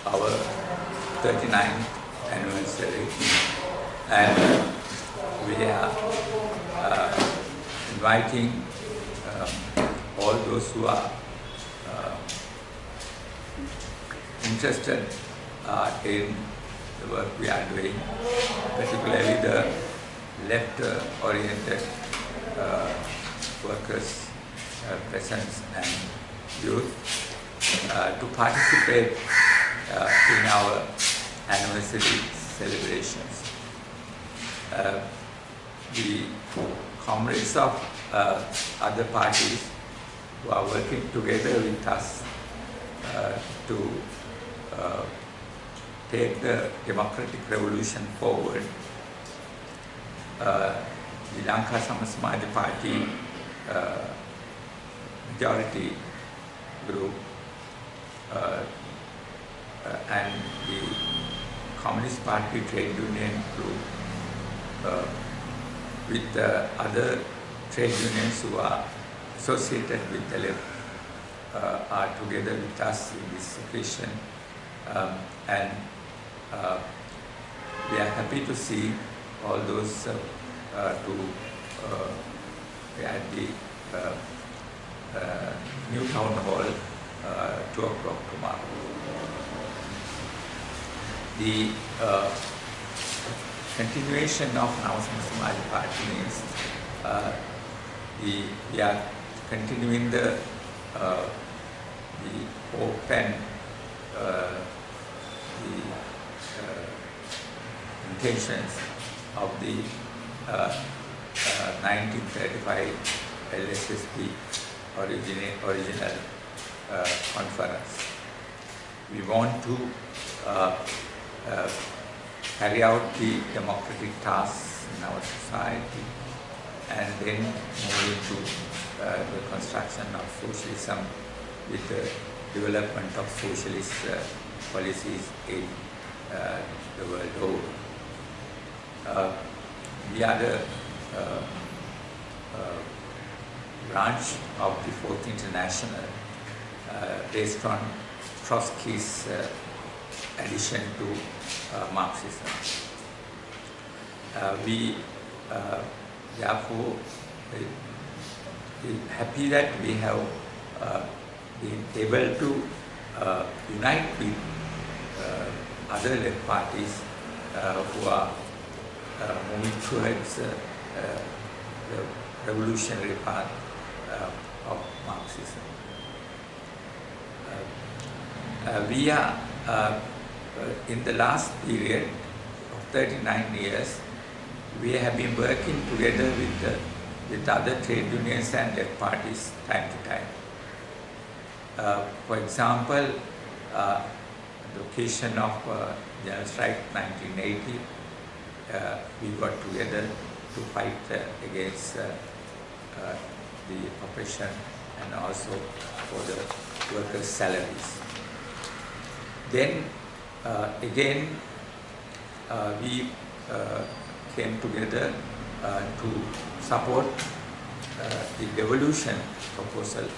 our 39th anniversary, and we are inviting all those who are interested in the work we are doing, particularly the left-oriented workers, peasants and youth, to participate in our anniversary celebrations. The comrades of other parties who are working together with us to take the democratic revolution forward. The Lanka Samasmadi Party majority group and the Communist Party trade union group with the other trade unions who are associated with the left are together with us in this occasion, and we are happy to see all those at the new town hall 2 o'clock tomorrow. The continuation of Navasan Samaj Party means we are continuing the hope and the intentions of the 1935 NSSP original conference. We want to carry out the democratic tasks in our society and then move into the construction of socialism with the development of socialist policies in the world over. We are the branch of the Fourth International based on Trotsky's addition to Marxism. We therefore happy that we have been able to unite with other left parties who are moving towards the revolutionary path of Marxism. We are in the last period of 39 years, we have been working together with other trade unions and left parties time to time. For example, the occasion of General Strike 1980, we got together to fight against the oppression and also for the workers' salaries. Then again, we came together to support the devolution proposal of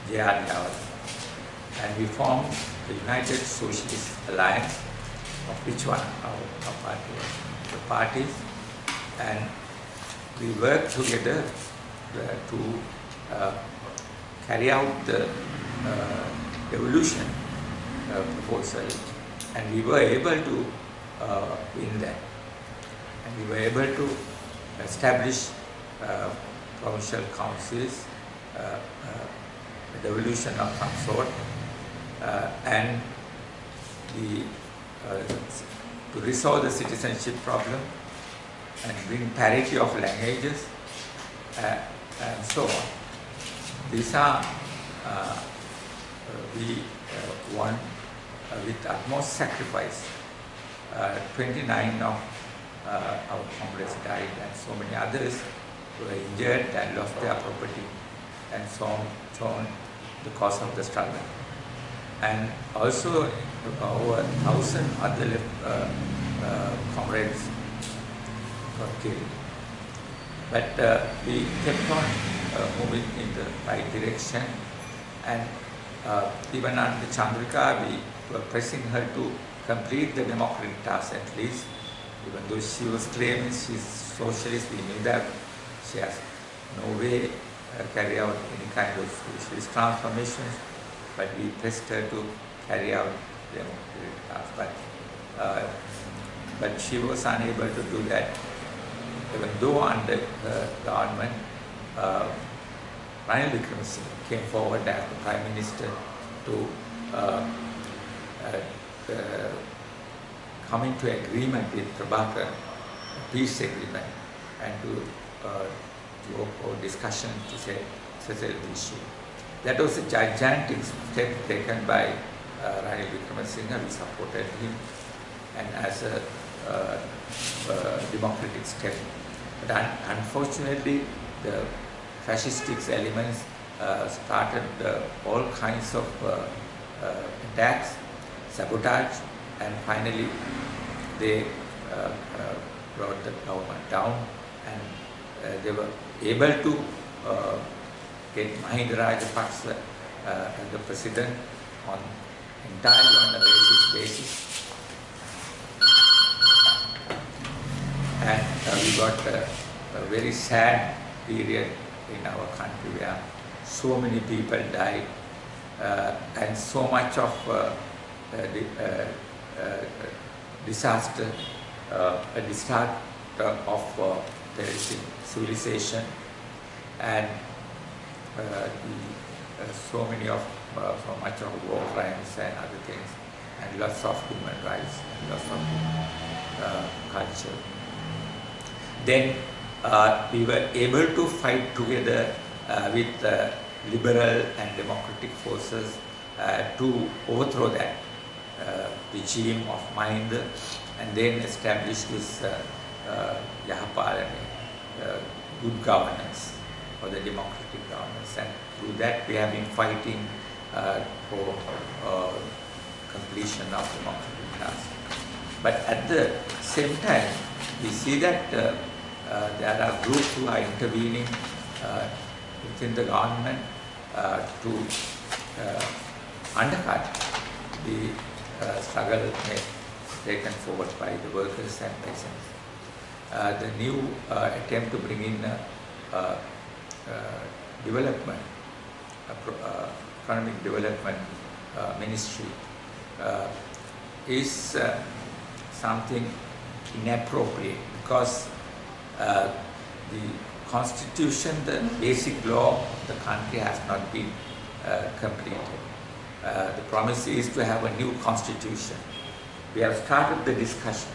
J.R. Yawar, and we formed the United Socialist Alliance, of which one our party was the parties, and we worked together to carry out the devolution proposal, and we were able to win that. And we were able to establish provincial councils, devolution of some sort, and to resolve the citizenship problem and bring parity of languages and so on. These are we won with utmost sacrifice. 29 of our comrades died, and so many others were injured and lost their property, and so on the cause of the struggle. And also over 1,000 other comrades got killed. But we kept on moving in the right direction, and Even under Chandrika, we were pressing her to complete the democratic task at least. Even though she was claiming she's socialist, we knew that she has no way carry out any kind of socialist transformations, but we pressed her to carry out the democratic task. But she was unable to do that, even though under her government, Ranil Wickremesinghe came forward as the Prime Minister to come into agreement with Prabhakar, a peace agreement, and to go for discussion to settle the issue. That was a gigantic step taken by Ranil Wickremesinghe. We supported him, and as a democratic step. But unfortunately, the fascistic elements started all kinds of attacks, sabotage, and finally they brought the government down, and they were able to get Mahinda Rajapaksa as the president entirely on the racist basis. And we got a very sad period in our country where so many people died and so much of disaster, a disaster of the civilization, and so much of war crimes and other things, and lots of human rights and lots of culture. Then we were able to fight together with liberal and democratic forces to overthrow that regime of Mahinda, and then establish this Yahapal and good governance, or the democratic governance. And through that we have been fighting for completion of democratic task. But at the same time, we see that there are groups who are intervening within the government to undercut the struggle taken forward by the workers and peasants. The new attempt to bring in development, economic development ministry is something inappropriate, because the constitution, the basic law of the country has not been completed. The promise is to have a new constitution. We have started the discussion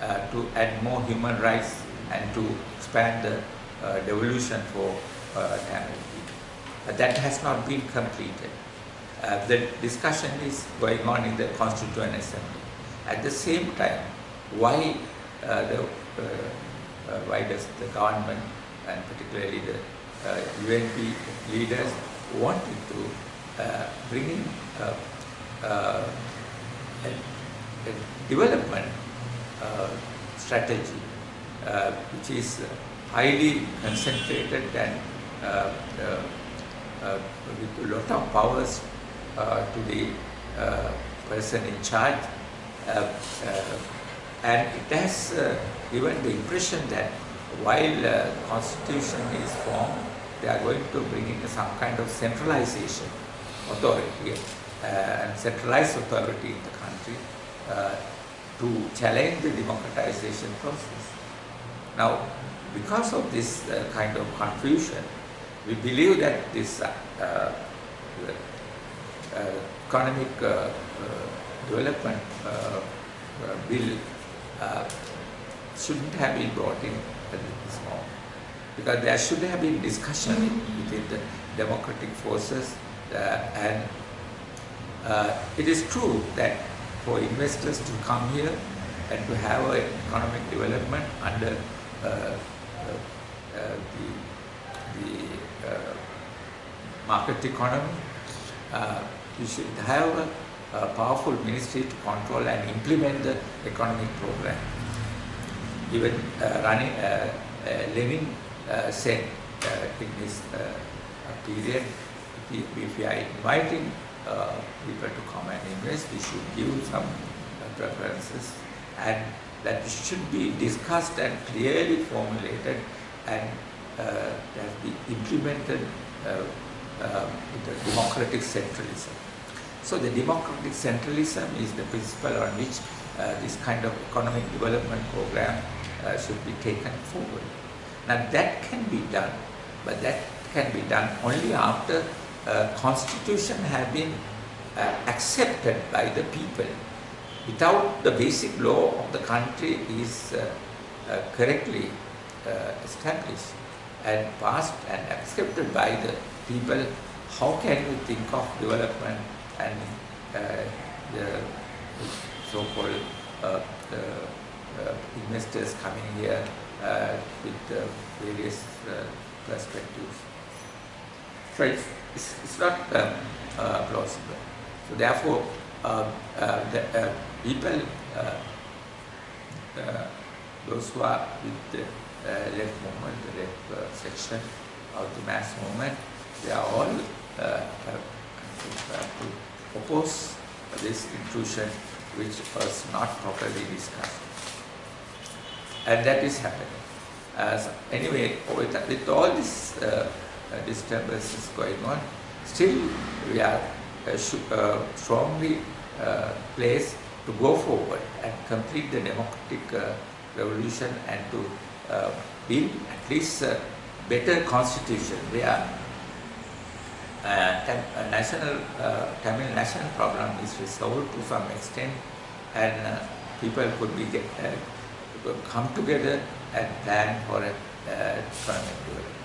to add more human rights and to expand the devolution for damaged people. But that has not been completed. The discussion is going on in the Constituent Assembly. At the same time, why does the government, and particularly the UNP leaders, wanted to bring in a development strategy which is highly concentrated and with a lot of powers to the person in charge, and it has given the impression that while the constitution is formed, they are going to bring in some kind of centralization authority and centralized authority in the country to challenge the democratization process. Now, because of this kind of confusion, we believe that this economic development bill shouldn't have been brought in at this moment, because there should have been discussion within the democratic forces, and it is true that for investors to come here and to have an economic development under the market economy, you should have a powerful ministry to control and implement the economic program. Even Lenin said in his period, if we are inviting people to come and invest, we should give some preferences, and that should be discussed and clearly formulated, and that be implemented with the democratic centralism. So the democratic centralism is the principle on which this kind of economic development program should be taken forward. Now that can be done, but that can be done only after constitution has been accepted by the people. Without the basic law of the country is correctly established and passed and accepted by the people, how can you think of development and the so-called investors coming here with various perspectives? So it's not plausible. So therefore, the people, those who are with the left movement, the left section of the mass movement, they are all to oppose this intrusion which was not properly discussed. And that is happening. So anyway, with all these disturbances going on, still we are strongly placed to go forward and complete the democratic revolution and to build at least a better constitution where Tamil national problem is resolved to some extent, and people could be come together and plan for a economic development.